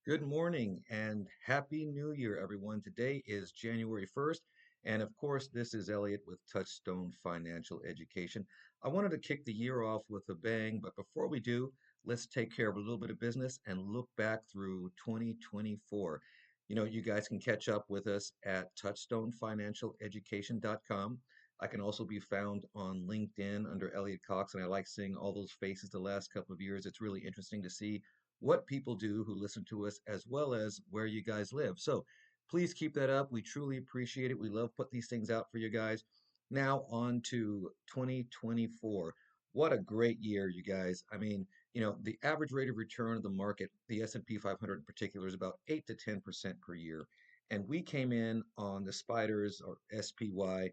Good morning and happy new year, everyone. Today is January 1st, and of course, this is Elliott with Touchstone Financial Education. I wanted to kick the year off with a bang, but before we do, let's take care of a little bit of business and look back through 2024. You guys can catch up with us at touchstonefinancialeducation.com. I can also be found on LinkedIn under Elliott Cox, and I like seeing all those faces the last couple of years. It's really interesting to see what people do who listen to us, as well as where you guys live. So please keep that up. We truly appreciate it. We love put these things out for you guys. Now on to 2024. What a great year, you guys. I mean, the average rate of return of the market, the S&P 500 in particular, is about 8 to 10% per year. And we came in on the spiders or SPY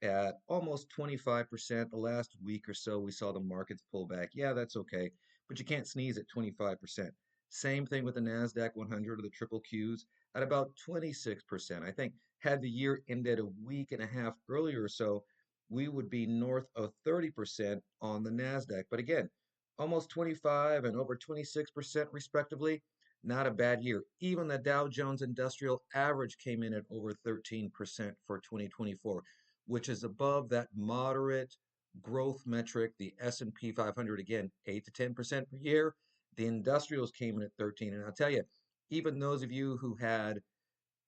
at almost 25%. The last week or so, we saw the markets pull back. Yeah, that's okay, but you can't sneeze at 25%. Same thing with the NASDAQ 100 or the triple Qs at about 26%. I think had the year ended a week and a half earlier or so, we would be north of 30% on the NASDAQ. But again, almost 25 and over 26% respectively. Not a bad year. Even the Dow Jones Industrial Average came in at over 13% for 2024, which is above that moderate growth metric, the S&P 500, again, 8 to 10% per year. The industrials came in at 13. And I'll tell you, even those of you who had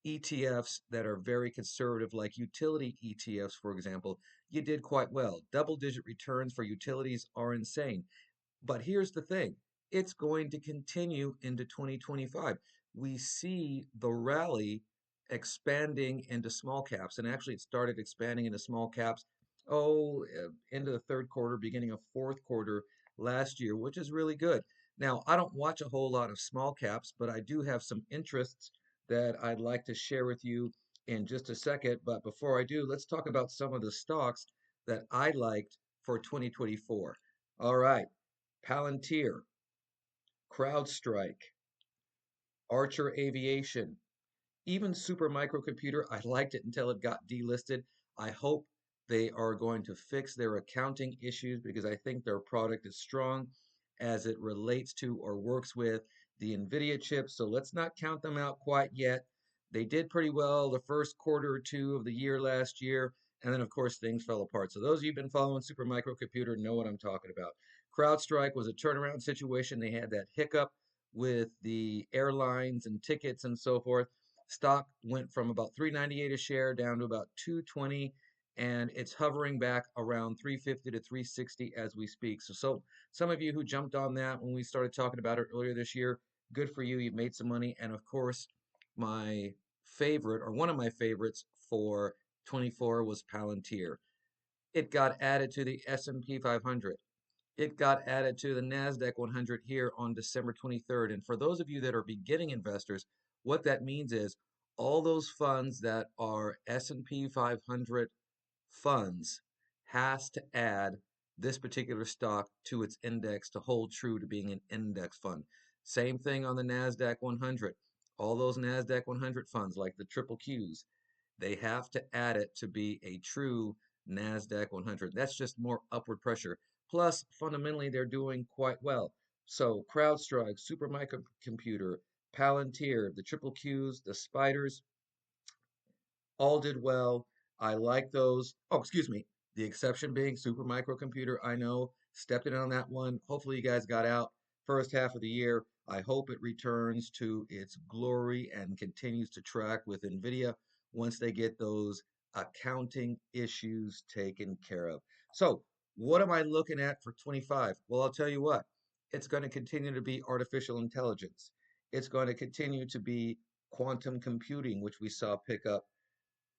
ETFs that are very conservative, like utility ETFs, for example, you did quite well. Double-digit returns for utilities are insane. But here's the thing, it's going to continue into 2025. We see the rally expanding into small caps, and actually it started expanding into small caps, into the third quarter, beginning of fourth quarter last year, which is really good. Now, I don't watch a whole lot of small caps, but I do have some interests that I'd like to share with you in just a second. But before I do, let's talk about some of the stocks that I liked for 2024. All right. Palantir, CrowdStrike, Archer Aviation, even Super Microcomputer. I liked it until it got delisted. I hope they are going to fix their accounting issues because I think their product is strong as it relates to or works with the NVIDIA chips. So let's not count them out quite yet. They did pretty well the first quarter or two of the year last year. And then, of course, things fell apart. So those of you who've been following Super Microcomputer know what I'm talking about. CrowdStrike was a turnaround situation. They had that hiccup with the airlines and tickets and so forth. Stock went from about 398 a share down to about 220, and it's hovering back around 350 to 360 as we speak. So some of you who jumped on that when we started talking about it earlier this year, good for you. You've made some money. And of course, my favorite, or one of my favorites for 24, was Palantir. It got added to the S&P 500. It got added to the NASDAQ 100 here on December 23rd. And for those of you that are beginning investors, what that means is all those funds that are S&P 500 funds has to add this particular stock to its index to hold true to being an index fund. Same thing on the NASDAQ 100. All those NASDAQ 100 funds like the triple Qs, they have to add it to be a true NASDAQ 100. That's just more upward pressure. Plus, fundamentally, they're doing quite well. So CrowdStrike, Supermicrocomputer, Palantir, the triple Qs, the spiders, all did well. I like those. Oh, excuse me. The exception being Supermicrocomputer. I know, stepped in on that one. Hopefully, you guys got out first half of the year. I hope it returns to its glory and continues to track with NVIDIA once they get those accounting issues taken care of. So, what am I looking at for 25? Well, I'll tell you what, it's going to continue to be artificial intelligence. It's going to continue to be quantum computing, which we saw pick up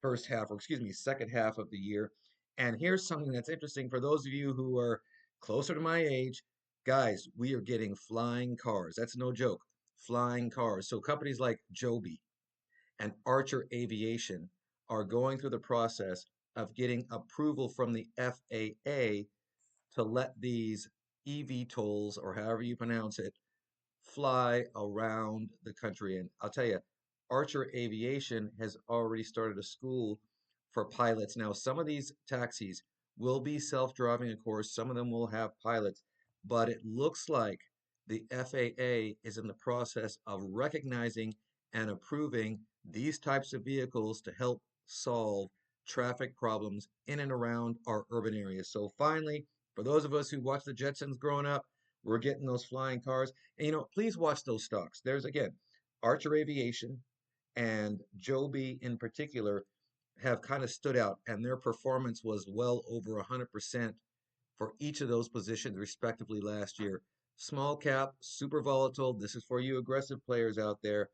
first half, or excuse me, second half of the year. And here's something that's interesting for those of you who are closer to my age. Guys, we are getting flying cars. That's no joke. Flying cars. So companies like Joby and Archer Aviation are going through the process of getting approval from the FAA to let these eVTOLs, or however you pronounce it, fly around the country. And I'll tell you, Archer Aviation has already started a school for pilots. Now, some of these taxis will be self-driving, of course. Some of them will have pilots, but it looks like the FAA is in the process of recognizing and approving these types of vehicles to help solve traffic problems in and around our urban areas. So finally, for those of us who watched the Jetsons growing up, we're getting those flying cars. And please watch those stocks. There's again, Archer Aviation and Joby in particular have kind of stood out, and their performance was well over 100% for each of those positions, respectively, last year. Small cap, super volatile. This is for you aggressive players out there,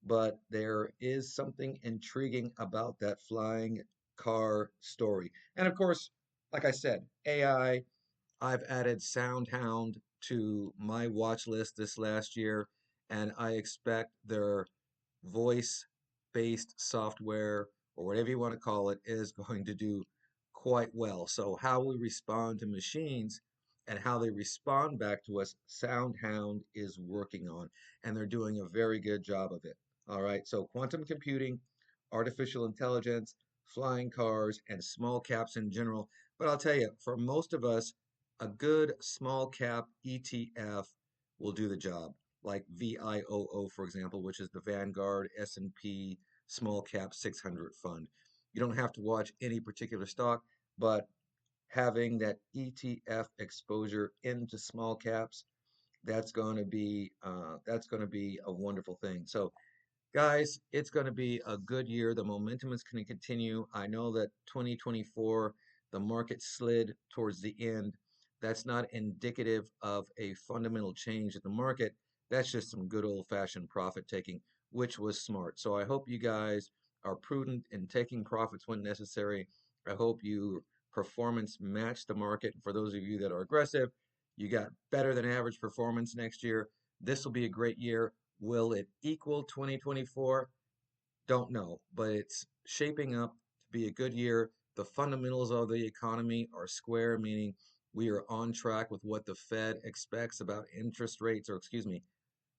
but there is something intriguing about that flying car story. And of course, like I said, AI, I've added SoundHound to my watch list this last year, and I expect their voice-based software, or whatever you want to call it, is going to do quite well. So how we respond to machines and how they respond back to us, SoundHound is working on, and they're doing a very good job of it. All right, so quantum computing, artificial intelligence, flying cars, and small caps in general. But I'll tell you, for most of us, a good small cap ETF will do the job, like VIOO, for example, which is the Vanguard S&P Small Cap 600 fund. You don't have to watch any particular stock, but having that ETF exposure into small caps, that's going to be a wonderful thing. So guys, it's going to be a good year. The momentum is going to continue. I know that 2024, the market slid towards the end. That's not indicative of a fundamental change in the market. That's just some good old-fashioned profit taking, which was smart. So I hope you guys are prudent in taking profits when necessary. I hope you performance match the market. For those of you that are aggressive, you got better than average performance next year. This will be a great year. Will it equal 2024? Don't know, but it's shaping up to be a good year. The fundamentals of the economy are square, meaning we are on track with what the Fed expects about interest rates, or excuse me,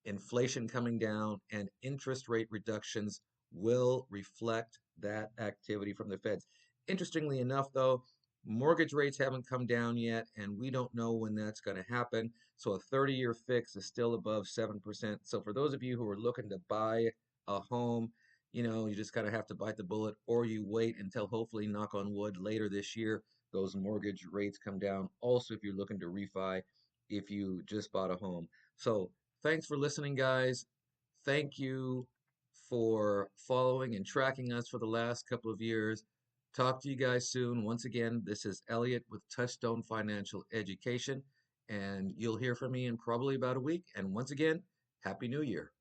inflation coming down, and interest rate reductions will reflect that activity from the Feds. Interestingly enough, though, mortgage rates haven't come down yet, and we don't know when that's going to happen. So a 30-year fix is still above 7%. So for those of you who are looking to buy a home, you just kind of have to bite the bullet, or you wait until hopefully, knock on wood, later this year, those mortgage rates come down. Also, if you're looking to refi, if you just bought a home. So thanks for listening, guys. Thank you for following and tracking us for the last couple of years. Talk to you guys soon. Once again, this is Elliott with Touchstone Financial Education, and you'll hear from me in probably about a week. And once again, Happy New Year.